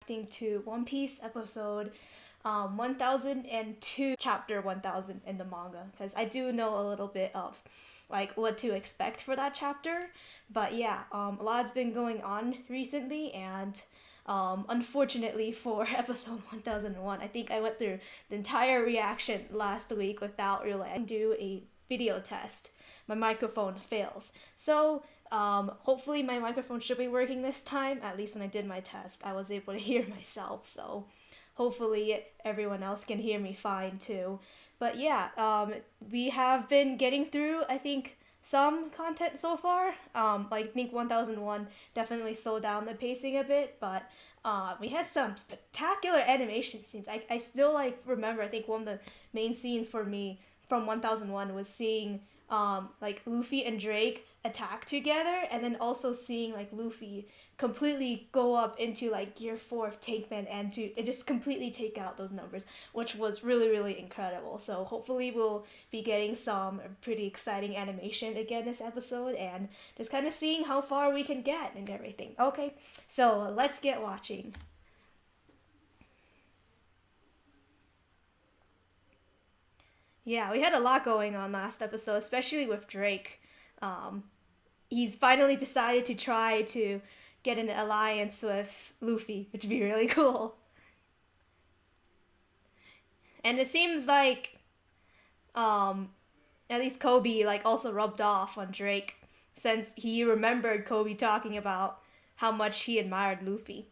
reacting to One Piece episode 1002, chapter 1000 in the manga, because I do know a little bit of like what to expect for that chapter. But yeah, a lot's been going on recently, and unfortunately for episode 1001, I think I went through the entire reaction last week without really do a video test. My microphone fails. So hopefully my microphone should be working this time. At least when I did my test, I was able to hear myself. So hopefully everyone else can hear me fine too. But yeah, we have been getting through, I think, some content so far. Like I think 1001 definitely slowed down the pacing a bit, but we had some spectacular animation scenes. I still like remember. I think one of the main scenes for me from 1001 was seeing like Luffy and Drake attack together, and then also seeing like Luffy completely go up into like gear 4 of Tankman and just completely take out those numbers, which was really incredible. So hopefully we'll be getting some pretty exciting animation again this episode, and just kind of seeing how far we can get and everything. Okay, so let's get watching. Yeah, we had a lot going on last episode, especially with Drake. Um, he's finally decided to try to get an alliance with Luffy, which would be really cool. And it seems like um, at least Kobe like also rubbed off on Drake, since he remembered Kobe talking about how much he admired Luffy.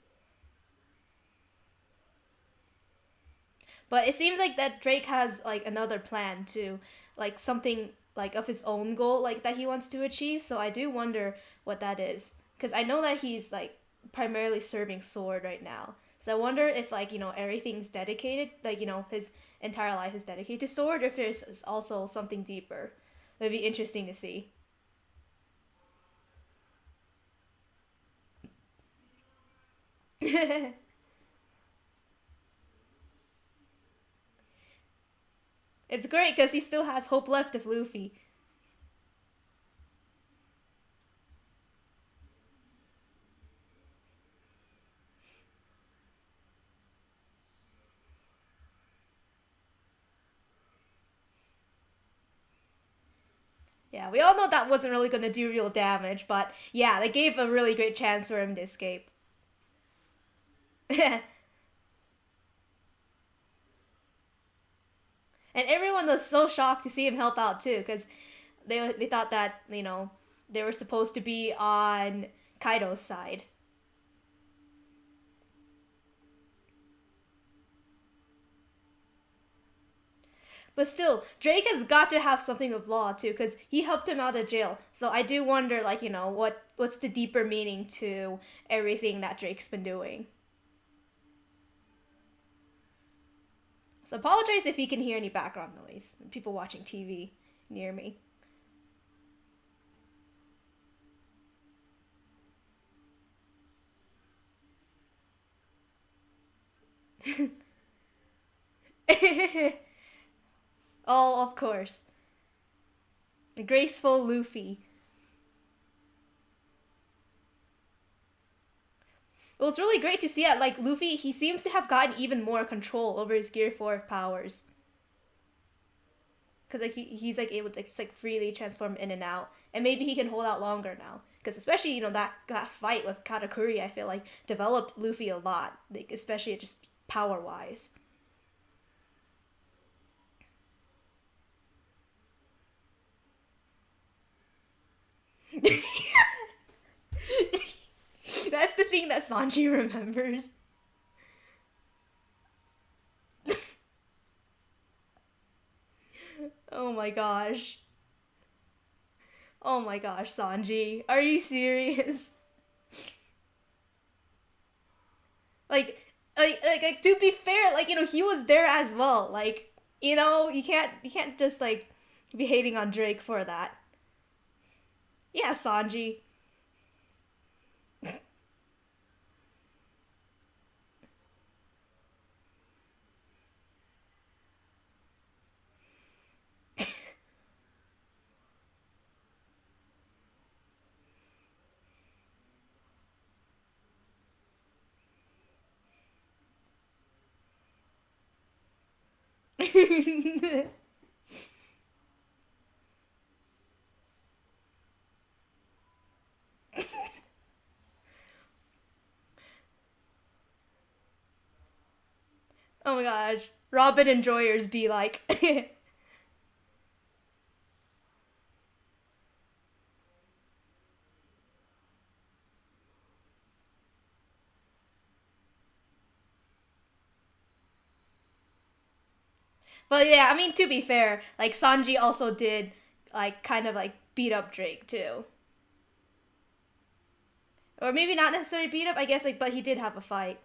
But it seems like that Drake has like another plan to like something like of his own goal like that he wants to achieve. So I do wonder what that is, because I know that he's like primarily serving Sword right now. So I wonder if like everything's dedicated, like his entire life is dedicated to Sword, or if there's also something deeper. It'd be interesting to see. It's great because he still has hope left of Luffy. Yeah, we all know that wasn't really gonna do real damage, but yeah, they gave a really great chance for him to escape. And everyone was so shocked to see him help out too, because they thought that they were supposed to be on Kaido's side. But still, Drake has got to have something of law too, because he helped him out of jail. So I do wonder, like what's the deeper meaning to everything that Drake's been doing. So apologize if you can hear any background noise. People watching TV near me. Oh, of course. The graceful Luffy. Well, it's really great to see that, like, Luffy, he seems to have gotten even more control over his Gear 4 of powers. Because, like, he's, like, able to, like, just, like, freely transform in and out. And maybe he can hold out longer now. Because especially, that fight with Katakuri, I feel like, developed Luffy a lot. Like, especially just power-wise. That's the thing that Sanji remembers. Oh my gosh. Oh my gosh, Sanji. Are you serious? Like, like to be fair, like, he was there as well. Like, you can't just, like, be hating on Drake for that. Yeah, Sanji. Oh my gosh. Robin enjoyers be like. But yeah, I mean, to be fair, like Sanji also did like kind of like beat up Drake too. Or maybe not necessarily beat up, I guess, like, but he did have a fight.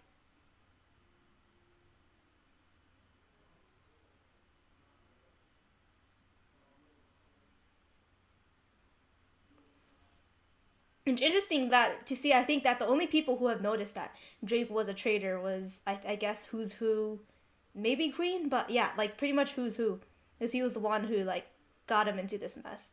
It's interesting that to see. I think that the only people who have noticed that Drake was a traitor was, I guess, who's who, maybe Queen, but yeah, like pretty much who's who, because he was the one who like got him into this mess.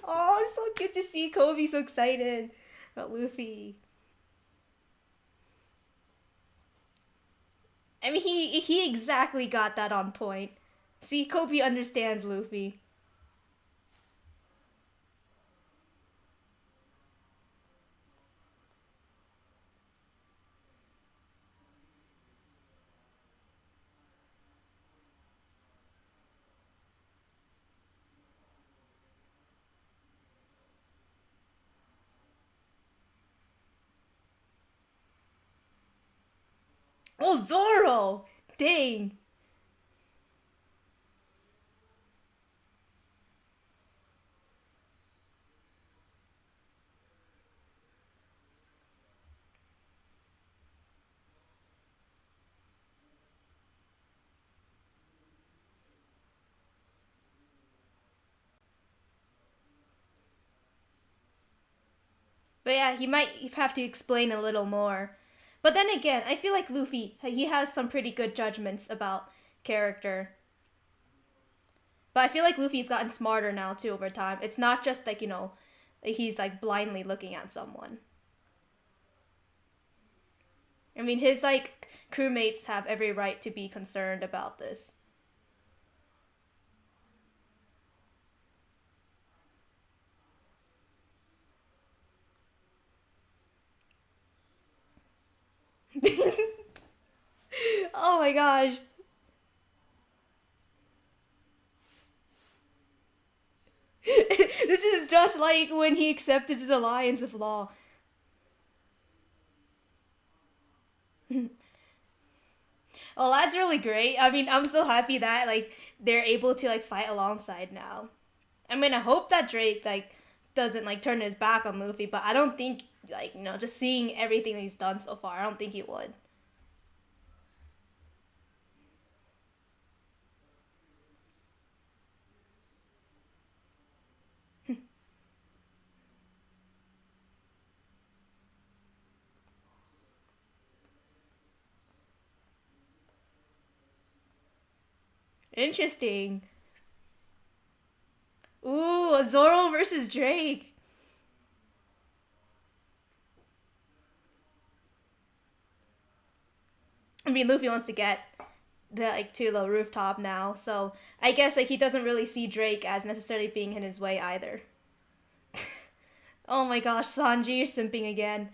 Oh, it's so good to see Kobe so excited about Luffy. I mean, he exactly got that on point. See, Kobe understands Luffy. Oh, Zoro! Dang. But yeah, he might have to explain a little more. But then again, I feel like Luffy, he has some pretty good judgments about character. But I feel like Luffy's gotten smarter now too over time. It's not just like, like he's like blindly looking at someone. I mean, his like crewmates have every right to be concerned about this. Oh my gosh. This is just like when he accepted his alliance of law. Well, that's really great. I mean, I'm so happy that like they're able to like fight alongside now. I mean, I hope that Drake like doesn't like turn his back on Luffy, but I don't think like just seeing everything he's done so far, I don't think he would. Interesting. Ooh, Zoro versus Drake. I mean, Luffy wants to get the like to the rooftop now, so I guess like he doesn't really see Drake as necessarily being in his way either. Oh my gosh, Sanji, you're simping again.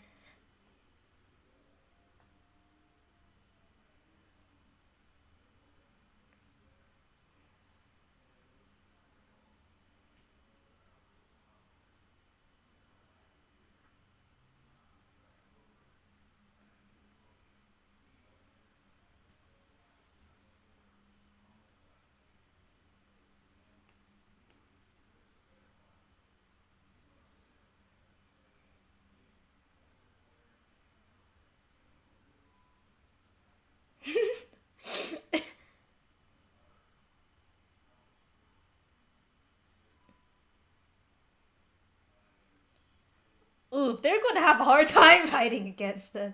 Ooh, they're going to have a hard time fighting against them.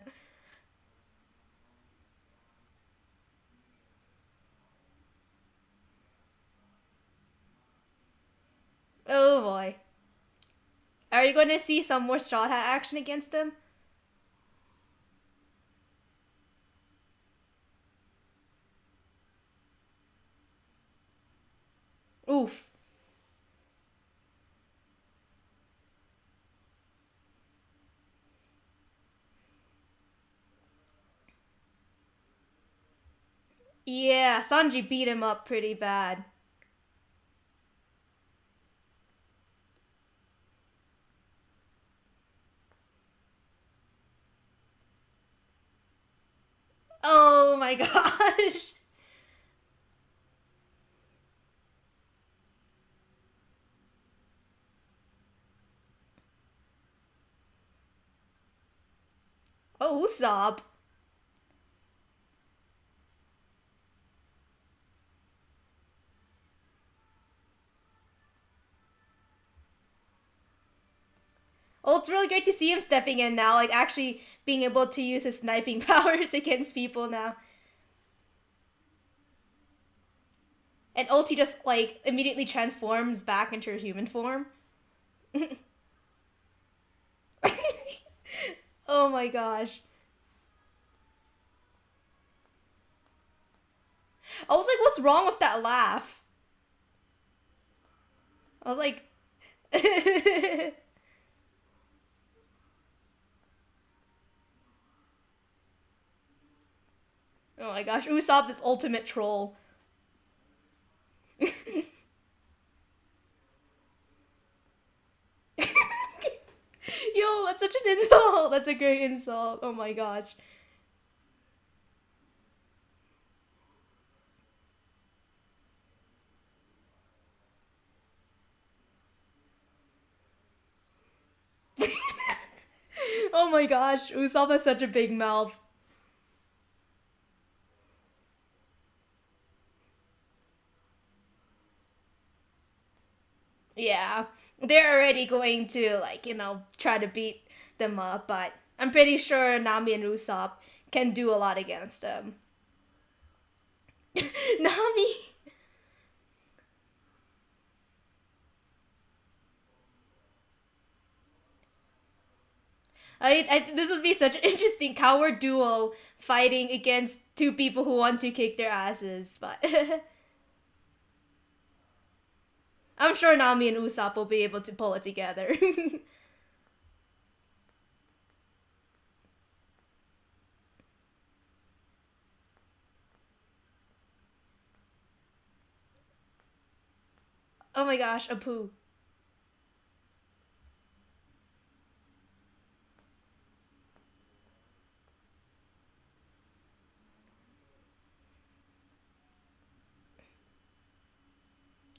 Oh boy. Are you going to see some more Straw Hat action against him? Oof. Yeah, Sanji beat him up pretty bad. Oh my gosh. Oh, Usopp. Oh, it's really great to see him stepping in now, like actually being able to use his sniping powers against people now. And Ulti just like immediately transforms back into her human form. Oh my gosh. I was like, what's wrong with that laugh? I was like, oh my gosh, Usopp is ultimate troll. Yo, that's such an insult. That's a great insult. Oh my gosh. Oh my gosh, Usopp has such a big mouth. Yeah, they're already going to like try to beat them up, but I'm pretty sure Nami and Usopp can do a lot against them. Nami. This would be such an interesting coward duo fighting against two people who want to kick their asses, but I'm sure Nami and Usopp will be able to pull it together. Oh my gosh, Apu.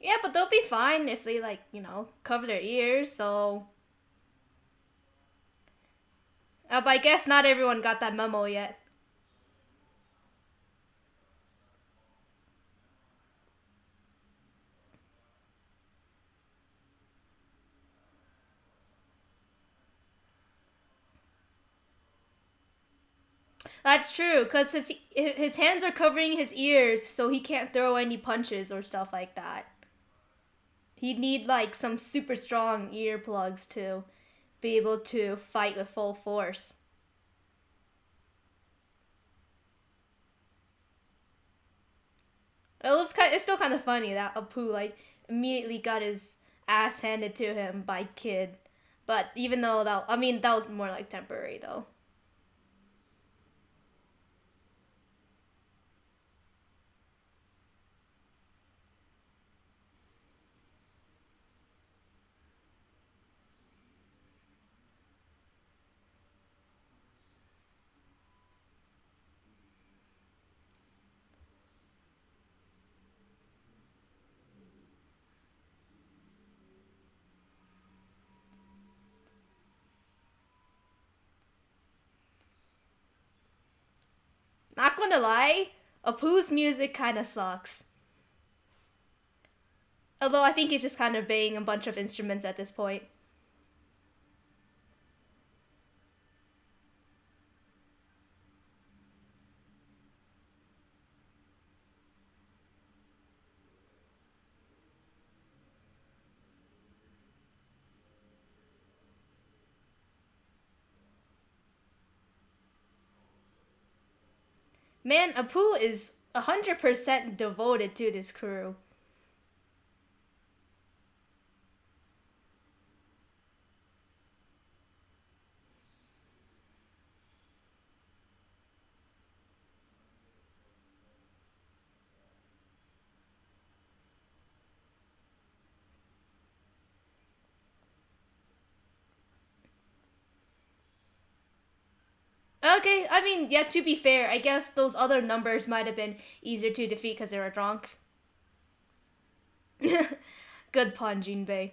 Yeah, but they'll be fine if they like, cover their ears, so but I guess not everyone got that memo yet. That's true, cause his hands are covering his ears, so he can't throw any punches or stuff like that. He'd need like some super strong earplugs to be able to fight with full force. It's still kind of funny that Apu like immediately got his ass handed to him by Kid, but even though that was more like temporary though. Not gonna lie, Apu's music kind of sucks. Although I think he's just kind of banging a bunch of instruments at this point. Man, Apu is 100% devoted to this crew. Okay, I mean, yeah, to be fair, I guess those other numbers might have been easier to defeat because they were drunk. Good pun, Jinbei.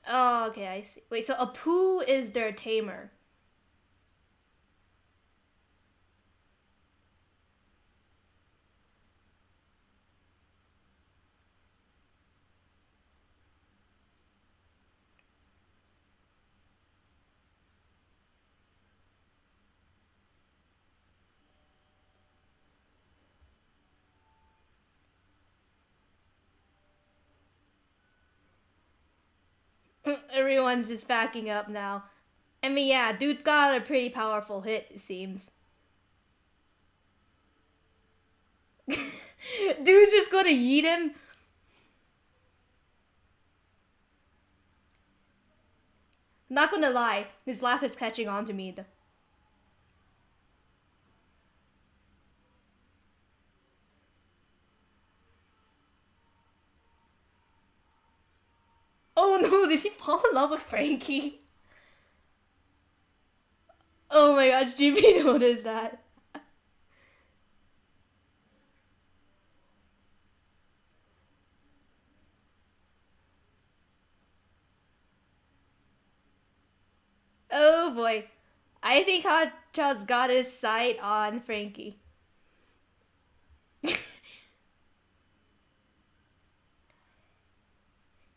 Oh, okay, I see. Wait, so Apu is their tamer. Everyone's just backing up now. I mean, yeah, dude's got a pretty powerful hit, it seems. Dude's just gonna yeet him. Not gonna lie, his laugh is catching on to me. Oh no, did he fall in love with Frankie? Oh my gosh, GB noticed that. Oh boy. I think Hotshot's got his sight on Frankie.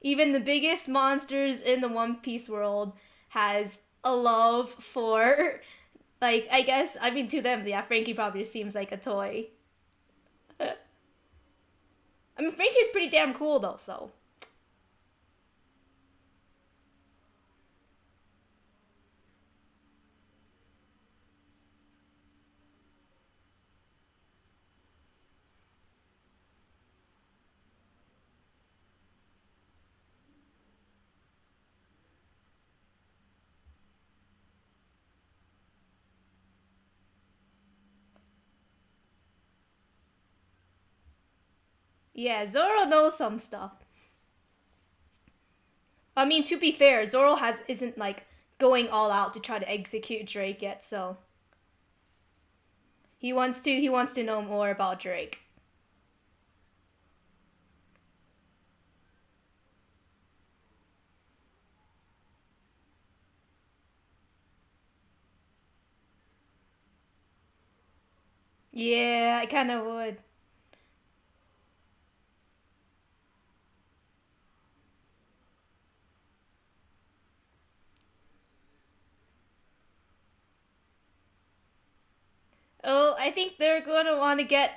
Even the biggest monsters in the One Piece world has a love for, like, I guess, I mean, to them, yeah, Frankie probably seems like a toy. I mean, Frankie's pretty damn cool, though, so. Yeah, Zoro knows some stuff. I mean, to be fair, Zoro isn't like going all out to try to execute Drake yet, so he wants to know more about Drake. Yeah, I kind of would. Oh, I think they're gonna want to get.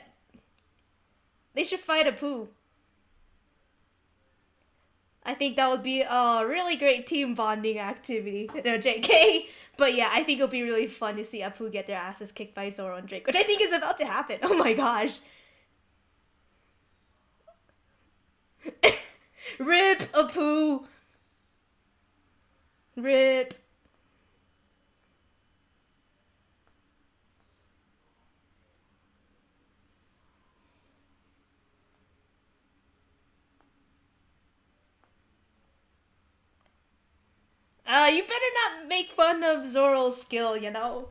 They should fight a poo. I think that would be a really great team bonding activity. No, JK. But yeah, I think it'll be really fun to see Apu get their asses kicked by Zoro and Drake, which I think is about to happen. Oh my gosh. Rip Apu. Rip. You better not make fun of Zoro's skill, you know?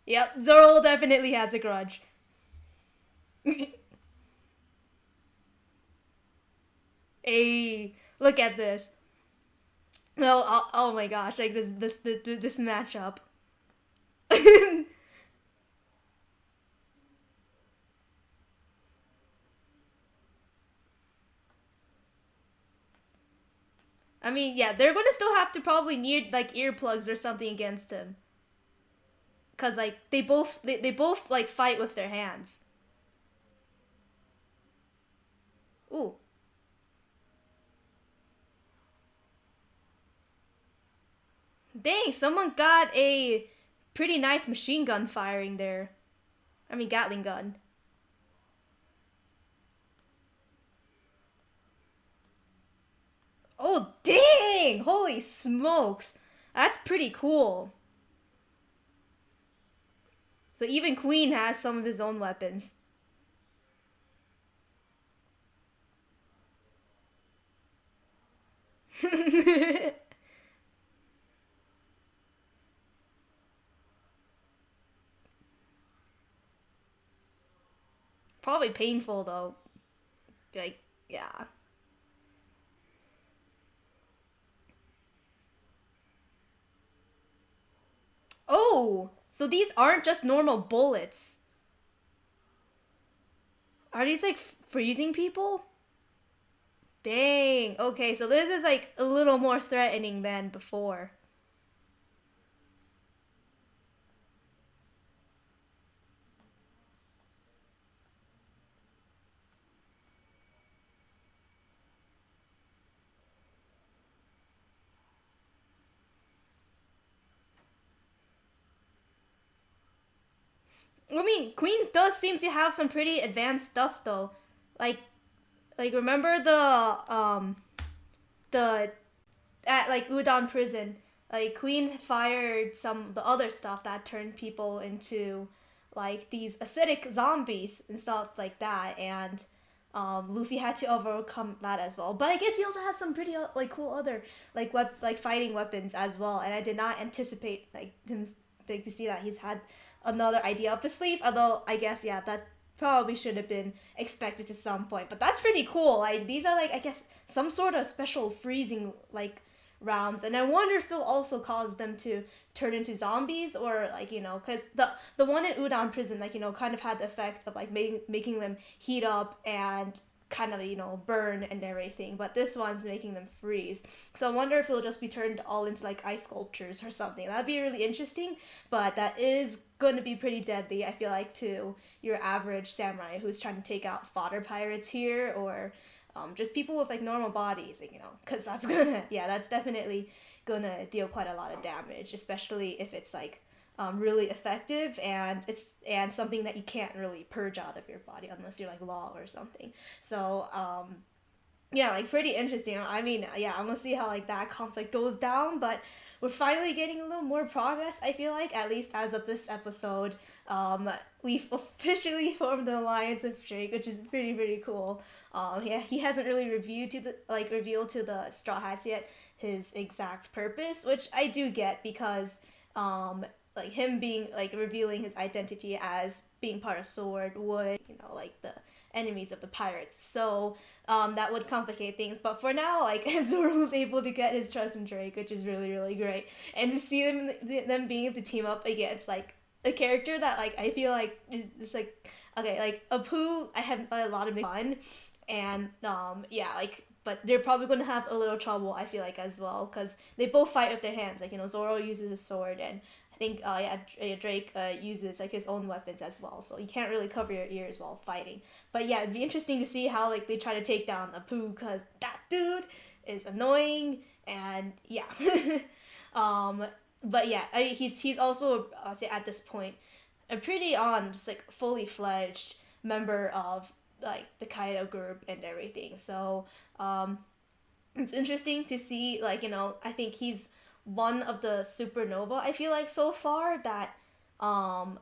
Yep, Zoro definitely has a grudge. Hey, look at this. No, oh my gosh, like this matchup. I mean, yeah, they're gonna still have to probably need like earplugs or something against him, cause like they both like fight with their hands. Ooh, dang! Someone got a pretty nice machine gun firing there. I mean, Gatling gun. Oh, dang! Holy smokes! That's pretty cool. So even Queen has some of his own weapons. Probably painful though. Like, yeah. Oh, so these aren't just normal bullets. Are these like freezing people? Dang. Okay, so this is like a little more threatening than before. I mean, Queen does seem to have some pretty advanced stuff though. Like remember the at like Udon prison, like Queen fired some of the other stuff that turned people into like these acidic zombies and stuff like that, and Luffy had to overcome that as well. But I guess he also has some pretty like cool other like fighting weapons as well, and I did not anticipate like him like to see that he's had another idea up his sleeve. Although I guess yeah, that probably should have been expected to some point. But that's pretty cool. Like these are like I guess some sort of special freezing like rounds, and I wonder if it'll also cause them to turn into zombies or like because the one in Udon prison like kind of had the effect of like making them heat up and kind of burn and everything, but this one's making them freeze. So I wonder if it'll just be turned all into like ice sculptures or something. That'd be really interesting, but that is going to be pretty deadly, I feel like, to your average samurai who's trying to take out fodder pirates here, or just people with like normal bodies, like, because that's gonna, yeah, that's definitely gonna deal quite a lot of damage, especially if it's like really effective and something that you can't really purge out of your body unless you're like law or something. So yeah, like pretty interesting. I mean, yeah, I'm gonna see how like that conflict goes down, but we're finally getting a little more progress. I feel like at least as of this episode, we've officially formed an alliance with Drake, which is pretty cool. Yeah, he hasn't really revealed to the Straw Hats yet his exact purpose, which I do get because like him being like revealing his identity as being part of Sword would like the enemies of the pirates. So that would complicate things. But for now, like Zoro was able to get his trust in Drake, which is really great. And to see them being able to team up against like a character that like I feel like is like okay, like Apu, I had a lot of fun, and yeah, like but they're probably going to have a little trouble, I feel like, as well, because they both fight with their hands. Like Zoro uses a sword, and I think yeah, Drake uses like his own weapons as well, so you can't really cover your ears while fighting. But yeah, it'd be interesting to see how like they try to take down Apu, because that dude is annoying, and yeah. um, but yeah, he's also say at this point a pretty just like fully fledged member of like the Kaido group and everything. So it's interesting to see like I think he's one of the supernova, I feel like, so far that um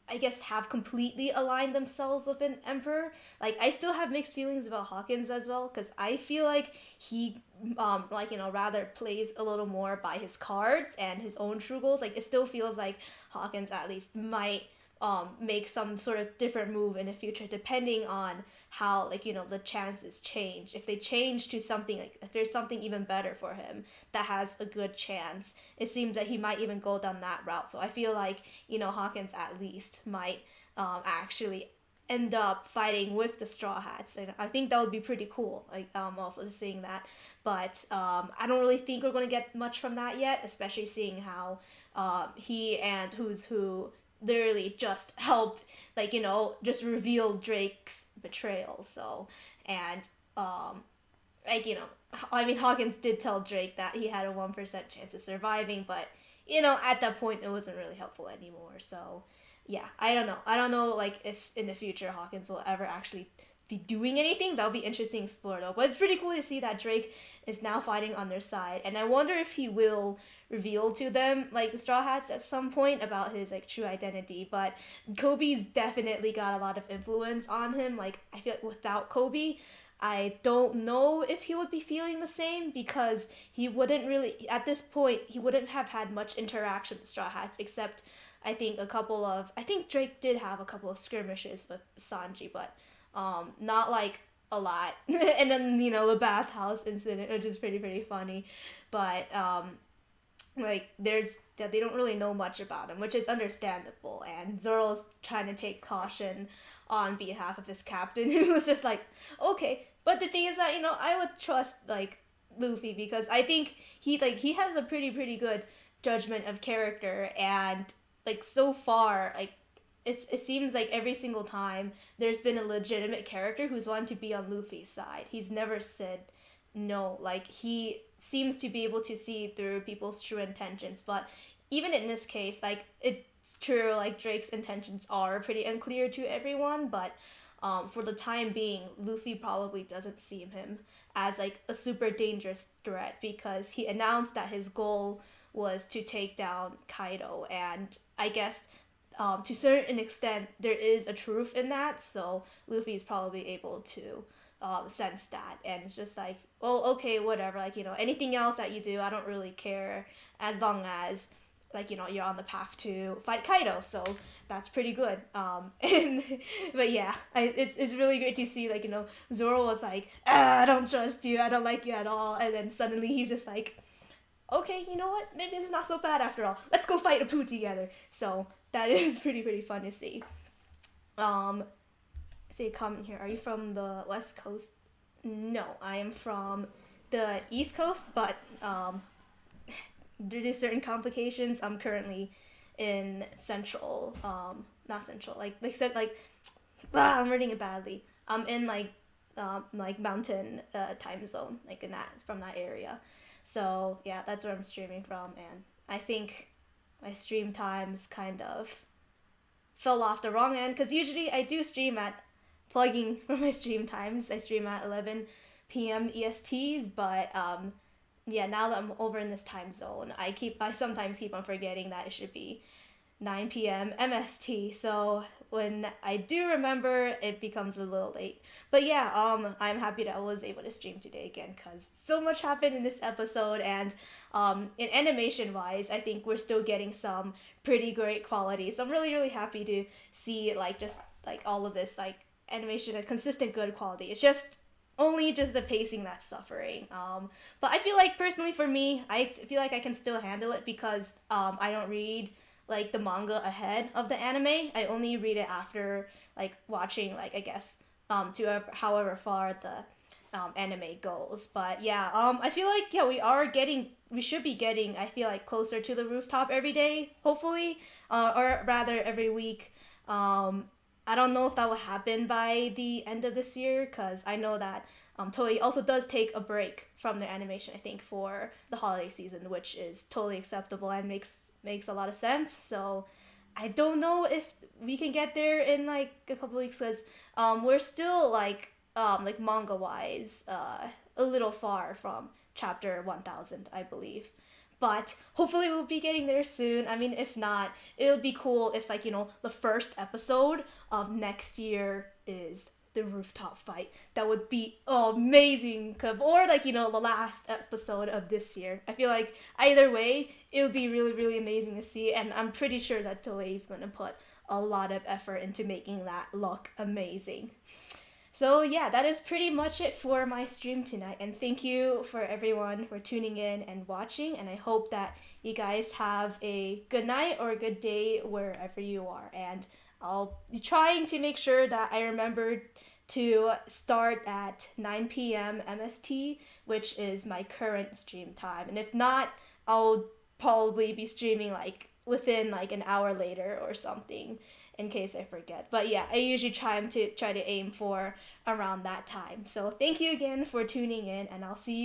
I guess have completely aligned themselves with an emperor. Like I still have mixed feelings about Hawkins as well, because I feel like he like rather plays a little more by his cards and his own true goals. Like it still feels like Hawkins at least might make some sort of different move in the future depending on how, like, the chances change. If they change to something, like if there's something even better for him that has a good chance, it seems that he might even go down that route. So I feel like, Hawkins at least might actually end up fighting with the Straw Hats, and I think that would be pretty cool. Like, also just seeing that, but I don't really think we're going to get much from that yet, especially seeing how he and Who's Who literally just helped, like, just reveal Drake's betrayal. So, and like, I mean, Hawkins did tell Drake that he had a 1% chance of surviving, but at that point it wasn't really helpful anymore. So yeah, I don't know, like, if in the future Hawkins will ever actually be doing anything. That'll be interesting to explore though. But it's pretty cool to see that Drake is now fighting on their side, and I wonder if he will reveal to them, like the Straw Hats, at some point about his, like, true identity. But Kobe's definitely got a lot of influence on him. Like, I feel like without Kobe, I don't know if he would be feeling the same, because he wouldn't really, at this point, he wouldn't have had much interaction with Straw Hats, except I think I think Drake did have a couple of skirmishes with Sanji, but not like a lot. And then, the bathhouse incident, which is pretty funny. But like, they don't really know much about him, which is understandable. And Zoro's trying to take caution on behalf of his captain, who was just like, okay. But the thing is that, I would trust, like, Luffy, because I think he has a pretty good judgment of character, and, like, so far, like, it seems like every single time there's been a legitimate character who's wanted to be on Luffy's side. He's never said no. Like, he seems to be able to see through people's true intentions. But even in this case, like, it's true, like, Drake's intentions are pretty unclear to everyone, but for the time being, Luffy probably doesn't see him as, like, a super dangerous threat, because he announced that his goal was to take down Kaido, and I guess to a certain extent there is a truth in that, so Luffy's probably able to sense that, and it's just like, well, okay, whatever, like, anything else that you do, I don't really care, as long as, like, you're on the path to fight Kaido. So that's pretty good. And but yeah, it's really great to see, like, Zoro was like, I don't trust you, I don't like you at all, and then suddenly he's just like, okay, you know what, maybe it's not so bad after all, let's go fight Apu together. So that is pretty fun to see. Say a comment here, are you from the West Coast? No, I am from the East Coast, but due to certain complications, I'm currently in Central, not Central, like said, like, I'm reading it badly. I'm in, like Mountain time zone, like, in that, from that area. So yeah, that's where I'm streaming from, and I think my stream times kind of fell off the wrong end, because usually I do stream at, plugging for my stream times, I stream at 11 p.m. ESTs, but yeah, now that I'm over in this time zone, I sometimes keep on forgetting that it should be 9 p.m. MST. So when I do remember, it becomes a little late. But yeah, I'm happy that I was able to stream today again, because so much happened in this episode, and in animation wise, I think we're still getting some pretty great quality. So I'm really happy to see, like, just, like, all of this, like, animation at consistent good quality. It's just only just the pacing that's suffering. But I feel like, personally, for me, I feel like I can still handle it, because I don't read, like, the manga ahead of the anime. I only read it after, like, watching, like, I guess to however far the anime goes. But yeah, I feel like, yeah, we should be getting, I feel like, closer to the rooftop every day, hopefully, or rather every week. I don't know if that will happen by the end of this year, because I know that Toei also does take a break from their animation, I think, for the holiday season, which is totally acceptable and makes a lot of sense. So I don't know if we can get there in, like, a couple weeks, because we're still, like manga wise, a little far from chapter 1000, I believe. But hopefully we'll be getting there soon. I mean, if not, it would be cool if, like, the first episode of next year is the rooftop fight. That would be amazing. Or, like, the last episode of this year. I feel like either way, it would be really amazing to see. And I'm pretty sure that Toei is going to put a lot of effort into making that look amazing. So yeah, that is pretty much it for my stream tonight. And thank you for everyone for tuning in and watching. And I hope that you guys have a good night or a good day wherever you are. And I'll be trying to make sure that I remember to start at 9 p.m. MST, which is my current stream time. And if not, I'll probably be streaming like within like an hour later or something in case I forget. But yeah, I usually try to aim for around that time. So thank you again for tuning in, and I'll see you